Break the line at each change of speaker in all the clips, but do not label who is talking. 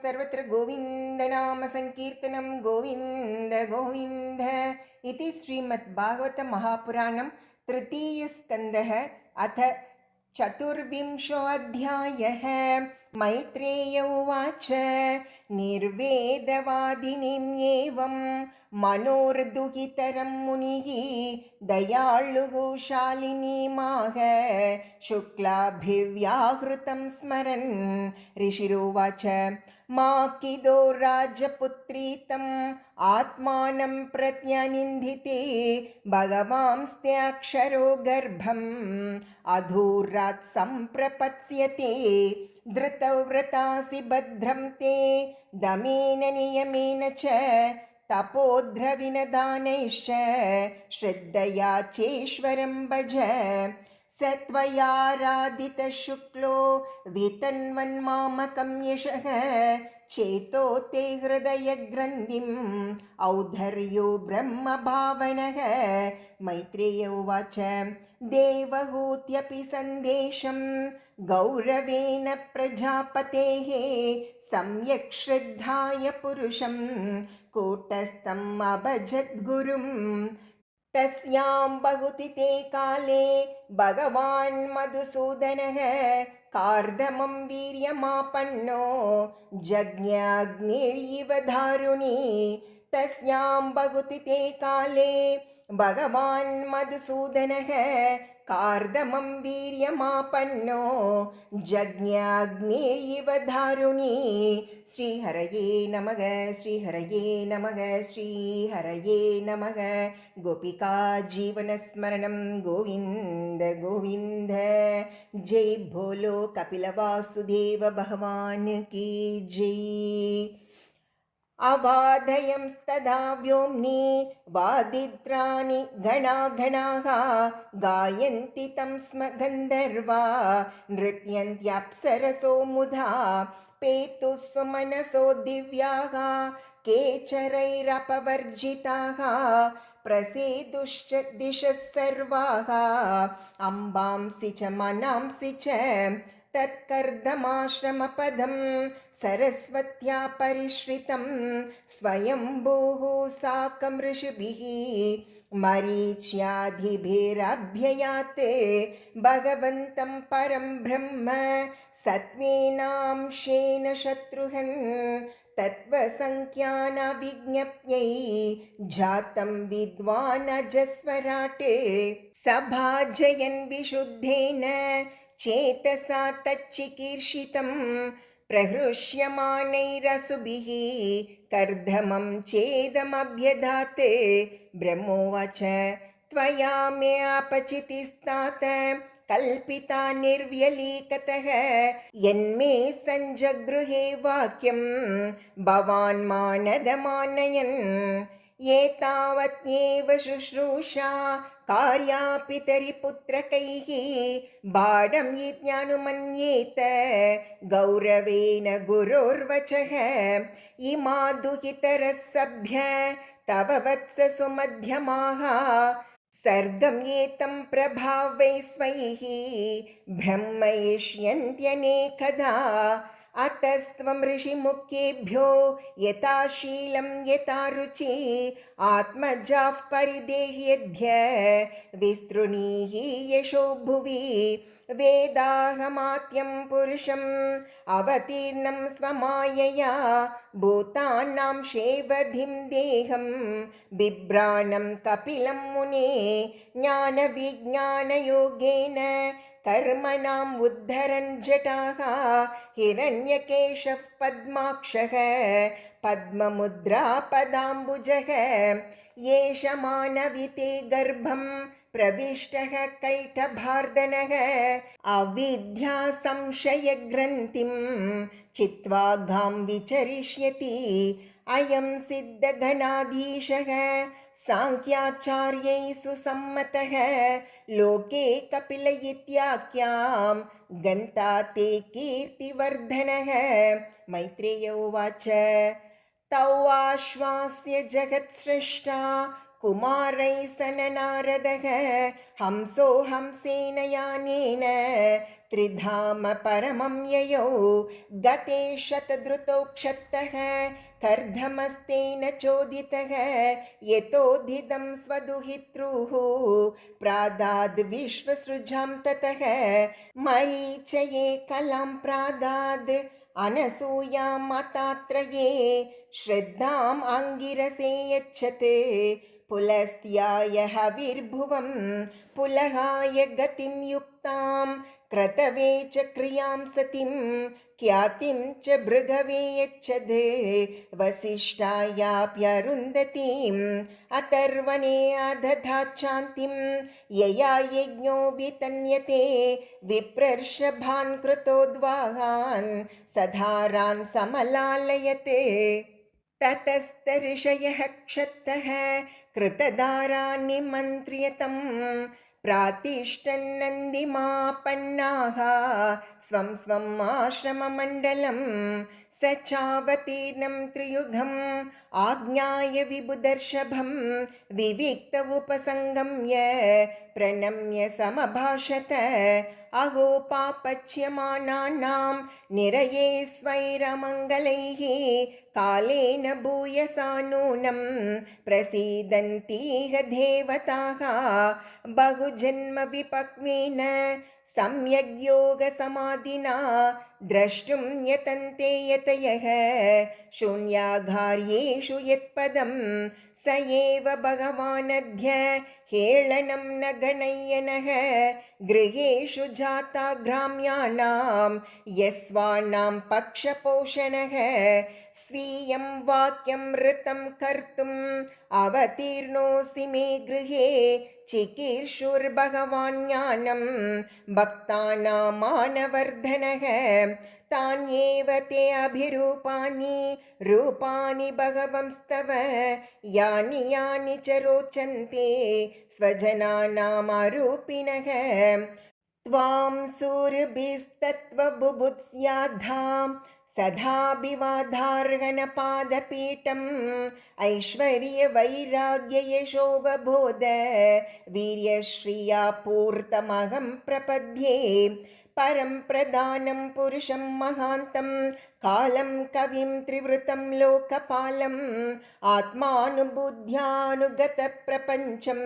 सर्वत्र गोविन्दनाम संकीर्तनं गोविन्द गोविन्द इति श्रीमद्भागवतमहापुराणं तृतीयस्कन्धः अथ चतुर्विंशोऽध्यायः। मैत्रेय उवाच निर्वेदवादिनीं एवं मनोर्दुहितरं मुनिः दयाळुः शालिनीमाह शुक्लाभिव्याहृतं स्मरन् ऋषिरुवाच मा किदो राजपुत्रीतम् आत्मानं प्रत्यनिन्दिते भगवांस्त्याक्षरो गर्भम् अधूरात् सम्प्रपत्स्यते धृतौ व्रतासि भद्रं ते दमेन नियमेन च तपोद्रविनदानैश्च श्रद्धया चेश्वरं भज स त्वयाराधितः शुक्लो वितन्वन्मामकं यशः चेतो ते हृदयग्रन्थिम् औद्धर्यो ब्रह्मभावनः। मैत्रेय उवाच देवहूत्यपि सन्देशं गौरवेण प्रजापतेः सम्यक् श्रद्धाय पुरुषं कूटस्थम् अभजद्गुरुं तस्यां बहुतिते काले भगवान् मधुसूदनः कार्दमं वीर्यमापन्नो जज्ञाग्निरिव दारुणी। तस्यां बहुतिते काले भगवान् मधुसूदनः कार्दमं वीर्यमापन्नो जज्ञाग्निरिव दारुणी। श्रीहरये नमः श्रीहरये नमः श्रीहरये नमः। गोपिका जीवनस्मरणं गोविन्द गोविन्द। जय भोलो कपिलवासुदेव भगवान् की जय। अवाधयंस्तदा व्योम्नि वादित्राणि गणागणाः गायन्ति तं स्म गन्धर्वा नृत्यन्त्यप्सरसो मुधा पेतुः सुमनसो दिव्याः केचरैरपवर्जिताः प्रसेदुश्च दिशः सर्वाः अम्बांसि च मनांसि च तत्कर्दमाश्रमपदं सरस्वत्या परिश्रितं स्वयंभूः साकं ऋषिभिः मरीच्यादिभिरभ्ययात् भगवन्तं परं ब्रह्म सत्त्वेनांशेन शत्रुघ्न तत्त्वसंख्यानविज्ञप्त्यै जातं विद्वान् अजस्वराट् सभाजयन् विशुद्धेन चेतसा तच्चिकीर्षितं प्रहृष्यमाणैरसुभिः कर्दमं चेदमभ्यधात्। ब्रह्मोवाच त्वया मे अपचितिस्तात कल्पिता निर्व्यलीकतः यन्मे सञ्जगृहे वाक्यं भवान् मानदमानयन् एतावत्येव शुश्रूषा कार्या पितरिपुत्रकैः बाढं यज्ञानुमन्येत गौरवेण गुरोर्वचः इमा दुहितरः सभ्य तव वत्स सुमध्यमाः सर्गं एतं प्रभावै स्वैः ब्रह्मयिष्यन्त्यनेकधा अतस्त्वं ऋषिमुख्येभ्यो यथाशीलं यथा रुचि आत्मजाः परिदेह्यद्य विस्तृणीः यशो भुवि वेदाहमात्यं पुरुषम् अवतीर्णं स्वमायया भूतानां शेवधिं देहं बिभ्राणं कपिलं मुने ज्ञानविज्ञानयोगेन कर्मणाम् उद्धरन् जटाः हिरण्यकेशः पद्माक्षः पद्ममुद्रा पदाम्बुजः येष मानविते गर्भं प्रविष्टः कैटभार्दनः अविद्या संशयग्रन्थिं चित्वा गां विचरिष्यति अयं सिद्धगणाधीशः सांख्याचार्यै सुसम्मतः लोके कपिल इत्याख्यां गन्ता ते कीर्तिवर्धनः। मैत्रेय उवाच तौ आश्वास्य जगत्सृष्टा कुमारै सननारदः हंसो हंसेन यानेन त्रिधाम परमं ययौ गते शतद्रुतौ क्षत्तः कर्धमस्तेन चोदितः यतोधितं स्वदुहितृः प्रादाद् विश्वसृजां ततः मरीचये कलां प्रादाद् अनसूयां मतात्रये श्रद्धाम् आङ्गिरसे यच्छते पुलस्त्याय हविर्भुवं पुलहाय गतिं युक्तां क्रतवे च क्रियां सतीं ख्यातिं च भृगवे यच्छदे वसिष्ठायाप्यरुन्धतीम् अतर्वणे अदधाच्छान्तिं यया यज्ञो वितन्यते विप्रर्षभान् कृतोद्वाहान् सधारान् समलालयते ततस्तऋषयः क्षत्तः कृतदारान् निमन्त्र्यतं प्रातिष्ठन्नन्दिमापन्नाः स्वं स्वम् आश्रममण्डलं स चावतीर्णं त्रियुगम् आज्ञाय विबुदर्षभं विविक्त उपसङ्गम्य प्रणम्य समभाषत अहो पापच्यमानानां निरये स्वैरमङ्गलैः कालेन भूयसा नूनं प्रसीदन्तीह देवताः बहुजन्म विपक्वेन सम्यग्योगसमाधिना द्रष्टुं यतन्ते यतयः शून्यागार्येषु यत्पदं स एव भगवानद्य हेळनं न गणय्यनः गृहेषु जाता ग्राम्याणां यस्वानां पक्षपोषणः स्वीयं वाक्यं ऋतं कर्तुम् अवतीर्णोऽसि मे गृहे चिकीर्षुर्भगवान् ज्ञानं भक्तानामानवर्धनः तान्येव ते अभिरूपाणि रूपाणि भगवंस्तव यानि यानि च रोचन्ते स्वजनानामारूपिणः त्वां सूर्यभिस्तत्त्वबुभुत्स्याद्धां सदाभिवादार्हणपादपीठम् ऐश्वर्यवैराग्ययशोबबोध वीर्यश्रिया पूर्तमहं प्रपद्ये परं प्रधानं पुरुषं महान्तं कालं कविं त्रिवृतं लोकपालम् आत्मानुबुद्ध्यानुगतप्रपञ्चं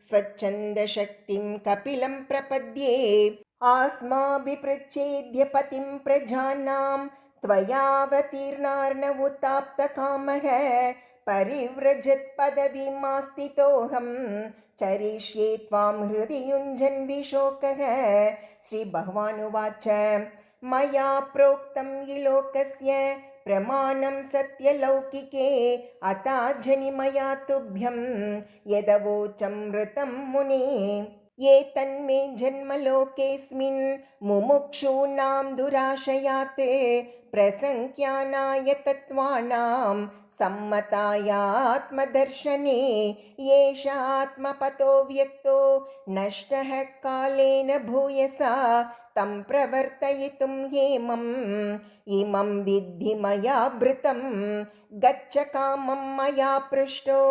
स्वच्छन्दशक्तिं कपिलं प्रपद्ये आस्माभिपृच्छेद्य पतिं प्रजानां त्वयावतीर्णार्णवुताप्तकामः परिव्रजत्पदवीमास्थितोऽहं चरिष्ये त्वां हृदि युञ्जन्विशोकः श्रीभगवानुवाच मया प्रोक्तं हि लोकस्य प्रमाणं सत्यलौकिके अताजनि मया तुभ्यं यदवोचमृतं मुने ये तन्मे जन्मलोकेऽस्मिन् मुमुक्षूणां दुराशयात् प्रसङ्ख्यानाय तत्त्वानां सम्मतायात्मदर्शने येष आत्मपतो व्यक्तो नष्टः कालेन भूयसा तं प्रवर्तयितुं इमं विद्धि मया भृतं गच्छ कामं मया पृष्टो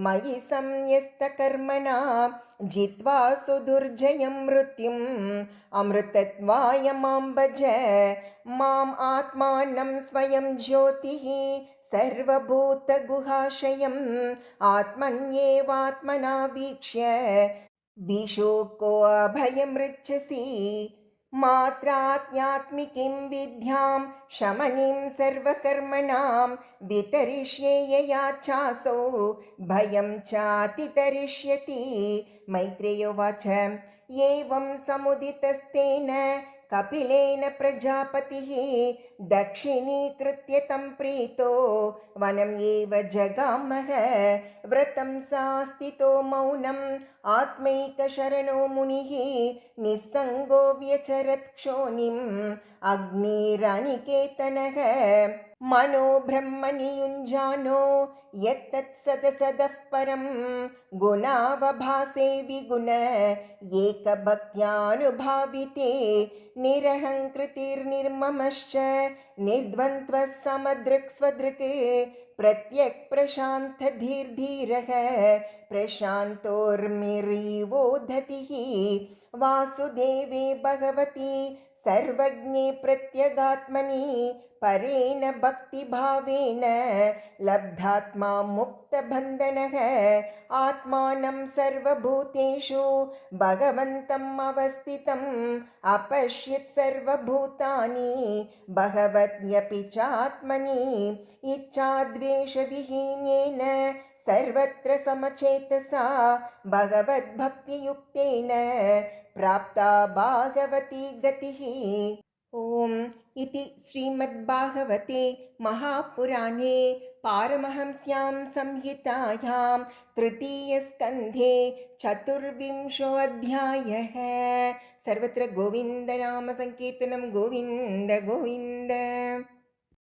मयि संयस्तकर्मणा जित्वा सुदुर्जयं मृत्युम् अमृतत्वाय मां भज माम् आत्मानं स्वयं ज्योतिः सर्वभूतगुहाशयम् आत्मन्येवात्मना वीक्ष्य विशोको अभयमृच्छसि मात्रात्यात्मिकीं विद्यां शमनीं सर्वकर्मणां वितरिष्ये यया चासौ भयं चातितरिष्यति मैत्रेयोवाच एवं समुदितस्तेन कपिलेन प्रजापतिः दक्षिणीकृत्य तं प्रीतो वनम् एव जगामः व्रतं सास्थितो मौनम् आत्मैकशरणो मुनिः निस्सङ्गो व्यचरत् क्षोणिम् अग्निरनिकेतनः मनो ब्रह्मणि युञ्जानो यत्तत् सदसदः परं गुणावभासे विगुण एकभक्त्यानुभाविते निरहङ्कृतिर्निर्ममश्च निर्द्वन्द्वः समदृक् स्वदृक् प्रत्यक् प्रशान्तधीर्धीरः प्रशान्तोर्मिरीवोधतिः वासुदेवे भगवति सर्वज्ञे प्रत्यगात्मनि परेण भक्तिभावेन लब्धात्मा मुक्तबन्धनः आत्मानं सर्वभूतेषु भगवन्तम् अवस्थितम् अपश्यत् सर्वभूतानि भगवत्यपि चात्मनि इच्छाद्वेषविहीनेन सर्वत्र समचेतसा भगवद्भक्तियुक्तेन प्राप्ता भागवती गतिः। ॐ इति श्रीमद्भागवते महापुराणे पारमहंस्यां संहितायां तृतीयस्कन्धे 24 सर्वत्र गोविन्दनामसङ्कीर्तनं गोविन्द गोविन्द।